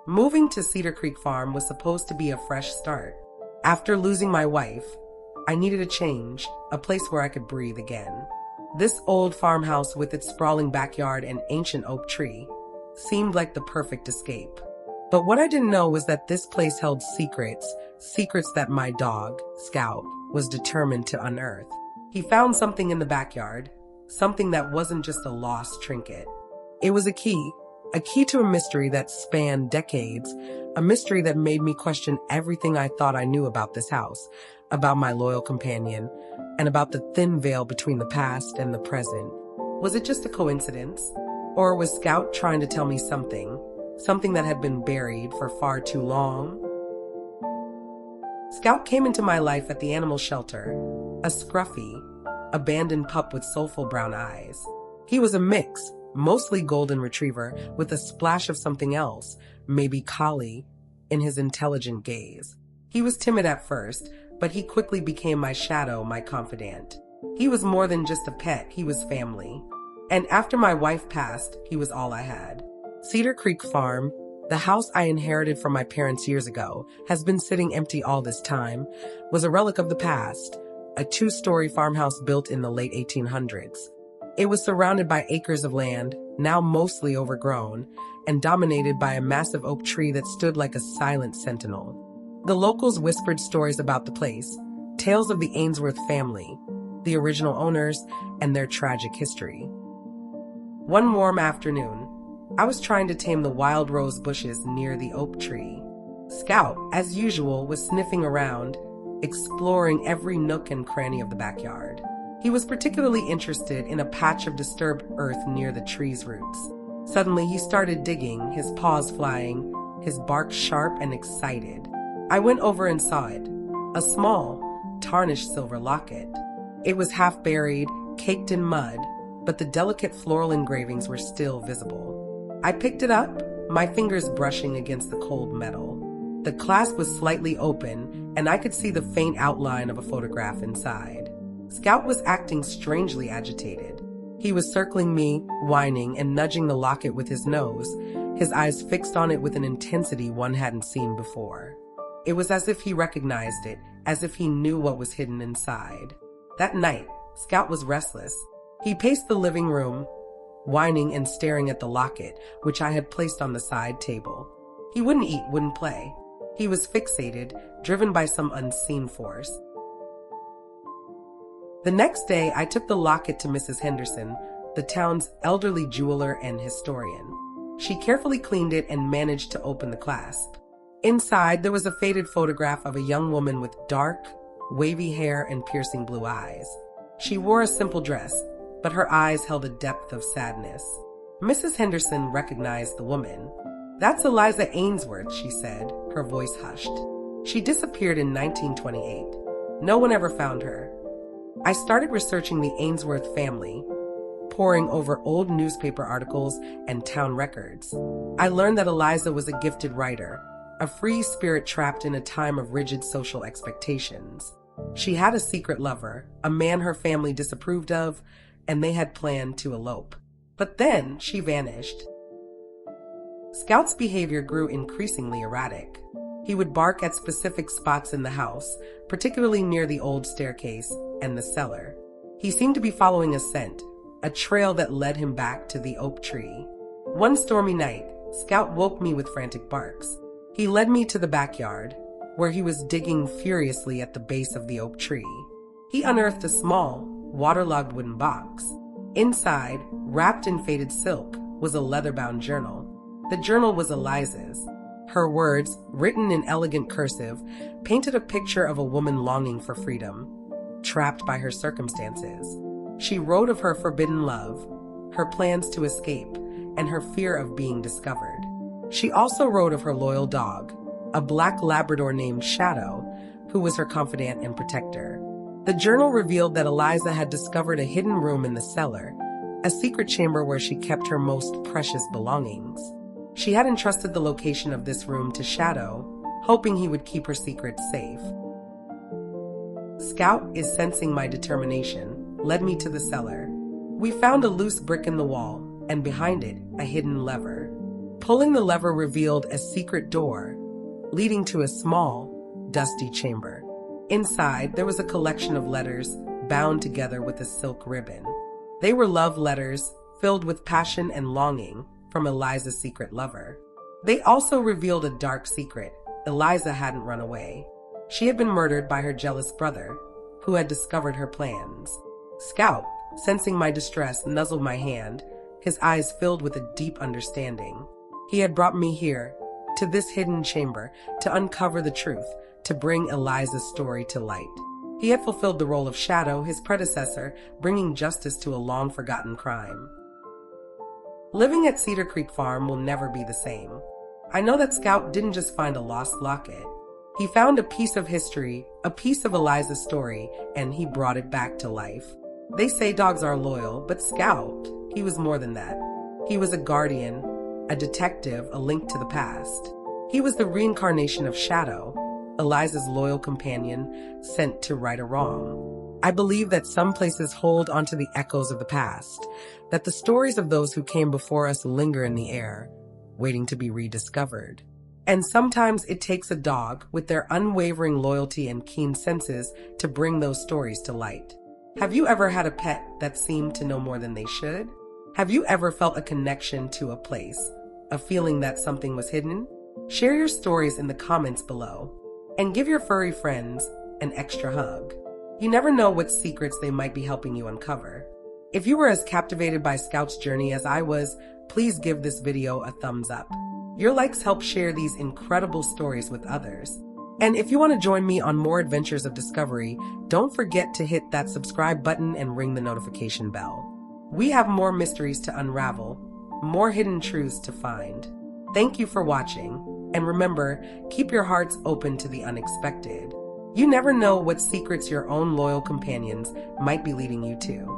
Moving to Cedar Creek Farm was supposed to be a fresh start. After losing my wife, I needed a change, a place where I could breathe again. This old farmhouse with its sprawling backyard and ancient oak tree seemed like the perfect escape. But what I didn't know was that this place held secrets that my dog, Scout, was determined to unearth. He found something in the backyard, something that wasn't just a lost trinket. It was a key to a mystery that spanned decades, a mystery that made me question everything I thought I knew about this house, about my loyal companion, and about the thin veil between the past and the present. Was it just a coincidence? Or was Scout trying to tell me something that had been buried for far too long? Scout came into my life at the animal shelter, a scruffy, abandoned pup with soulful brown eyes. He was a mix, mostly golden retriever, with a splash of something else, maybe collie, in his intelligent gaze. He was timid at first, but he quickly became my shadow, my confidant. He was more than just a pet, he was family. And after my wife passed, he was all I had. Cedar Creek Farm, the house I inherited from my parents years ago, has been sitting empty all this time, was a relic of the past, a two-story farmhouse built in the late 1800s. It was surrounded by acres of land, now mostly overgrown, and dominated by a massive oak tree that stood like a silent sentinel. The locals whispered stories about the place, tales of the Ainsworth family, the original owners, and their tragic history. One warm afternoon, I was trying to tame the wild rose bushes near the oak tree. Scout, as usual, was sniffing around, exploring every nook and cranny of the backyard. He was particularly interested in a patch of disturbed earth near the tree's roots. Suddenly, he started digging, his paws flying, his bark sharp and excited. I went over and saw it, a small, tarnished silver locket. It was half buried, caked in mud, but the delicate floral engravings were still visible. I picked it up, my fingers brushing against the cold metal. The clasp was slightly open, and I could see the faint outline of a photograph inside. Scout was acting strangely agitated. He was circling me, whining, and nudging the locket with his nose, his eyes fixed on it with an intensity one hadn't seen before. It was as if he recognized it, as if he knew what was hidden inside. That night, Scout was restless. He paced the living room, whining and staring at the locket, which I had placed on the side table. He wouldn't eat, wouldn't play. He was fixated, driven by some unseen force. The next day, I took the locket to Mrs. Henderson, the town's elderly jeweler and historian. She carefully cleaned it and managed to open the clasp. Inside, there was a faded photograph of a young woman with dark, wavy hair and piercing blue eyes. She wore a simple dress, but her eyes held a depth of sadness. Mrs. Henderson recognized the woman. "That's Eliza Ainsworth," she said, her voice hushed. "She disappeared in 1928. No one ever found her." I started researching the Ainsworth family, poring over old newspaper articles and town records. I learned that Eliza was a gifted writer, a free spirit trapped in a time of rigid social expectations. She had a secret lover, a man her family disapproved of, and they had planned to elope. But then she vanished. Scout's behavior grew increasingly erratic. He would bark at specific spots in the house, particularly near the old staircase and the cellar. He seemed to be following a scent, a trail that led him back to the oak tree. One stormy night, Scout woke me with frantic barks. He led me to the backyard, where he was digging furiously at the base of the oak tree. He unearthed a small, waterlogged wooden box. Inside, wrapped in faded silk, was a leather-bound journal. The journal was Eliza's. Her words, written in elegant cursive, painted a picture of a woman longing for freedom, trapped by her circumstances. She wrote of her forbidden love, her plans to escape, and her fear of being discovered. She also wrote of her loyal dog, a black Labrador named Shadow, who was her confidant and protector. The journal revealed that Eliza had discovered a hidden room in the cellar, a secret chamber where she kept her most precious belongings. She had entrusted the location of this room to Shadow, hoping he would keep her secret safe. Scout, is sensing my determination, led me to the cellar. We found a loose brick in the wall, and behind it, a hidden lever. Pulling the lever revealed a secret door, leading to a small, dusty chamber. Inside, there was a collection of letters bound together with a silk ribbon. They were love letters filled with passion and longing from Eliza's secret lover. They also revealed a dark secret. Eliza hadn't run away. She had been murdered by her jealous brother, who had discovered her plans. Scout, sensing my distress, nuzzled my hand, his eyes filled with a deep understanding. He had brought me here, to this hidden chamber, to uncover the truth, to bring Eliza's story to light. He had fulfilled the role of Shadow, his predecessor, bringing justice to a long-forgotten crime. Living at Cedar Creek Farm will never be the same. I know that Scout didn't just find a lost locket. He found a piece of history, a piece of Eliza's story, and he brought it back to life. They say dogs are loyal, but Scout, he was more than that. He was a guardian, a detective, a link to the past. He was the reincarnation of Shadow, Eliza's loyal companion, sent to right a wrong. I believe that some places hold onto the echoes of the past, that the stories of those who came before us linger in the air, waiting to be rediscovered. And sometimes it takes a dog with their unwavering loyalty and keen senses to bring those stories to light. Have you ever had a pet that seemed to know more than they should? Have you ever felt a connection to a place, a feeling that something was hidden? Share your stories in the comments below, and give your furry friends an extra hug. You never know what secrets they might be helping you uncover. If you were as captivated by Scout's journey as I was, please give this video a thumbs up. Your likes help share these incredible stories with others. And if you want to join me on more adventures of discovery, don't forget to hit that subscribe button and ring the notification bell. We have more mysteries to unravel, more hidden truths to find. Thank you for watching, and remember, keep your hearts open to the unexpected. You never know what secrets your own loyal companions might be leading you to.